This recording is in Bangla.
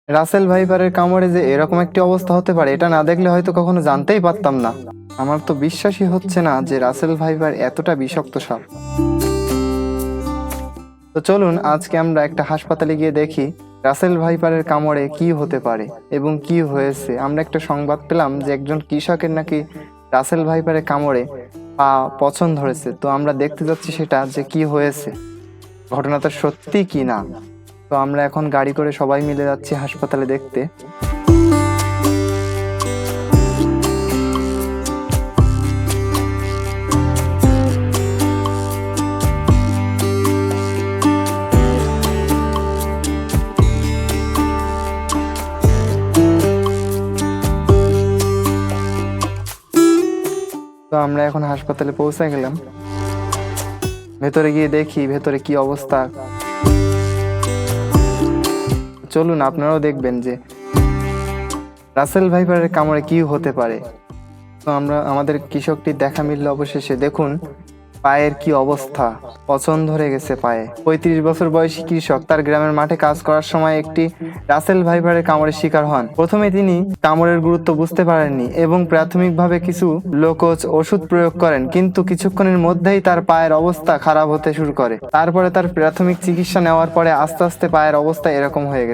রাসেল ভাইপারের কামড়ে যে এরকম একটি অবস্থা হতে পারে এটা না দেখলে হয়তো কখনো জানতেই পারতাম না। আমার তো বিশ্বাসই হচ্ছে না যে রাসেল ভাইপার এতটা বিষাক্ত সাপ। তো চলুন আজকে আমরা একটা হাসপাতালে গিয়ে দেখি রাসেল ভাইপারের কামড়ে কি হতে পারে এবং কি হয়েছে। আমরা একটা সংবাদ পেলাম যে একজন কৃষকের নাকি রাসেল ভাইপারের কামড়ে পা পছন ধরেছে। তো আমরা দেখতে যাচ্ছি সেটা যে কি হয়েছে, ঘটনাটা সত্যি কি না। তো আমরা এখন গাড়ি করে সবাই মিলে যাচ্ছি হাসপাতালে দেখতে। তো আমরা এখন হাসপাতালে পৌঁছে গেলাম। ভেতরে গিয়ে দেখি ভেতরে কি অবস্থা। চলুন আপনারাও দেখবেন যে রাসেল ভাইপারের কামড়ে কি হতে পারে। তো আমরা আমাদের কৃষকটির দেখা মিলল অবশেষে। দেখুন পায়ের কি অবস্থা, পছন ধরে গেছে পায়ে। 35 বছর বয়সী কৃষক তার গ্রামের মাঠে কাজ করার সময় একটি রাসেল ভাইপারের কামড়ের শিকার হন। প্রথমে তিনি কামড়ের গুরুত্ব বুঝতে পারেননি এবং প্রাথমিকভাবে কিছু লোকজ ওষুধ প্রয়োগ করেন, কিন্তু কিছুক্ষণের মধ্যেই তার পায়ের অবস্থা খারাপ হতে শুরু করে। তারপরে তার প্রাথমিক চিকিৎসা নেওয়ার পরে আস্তে আস্তে পায়ের অবস্থা এরকম হয়ে গেছে।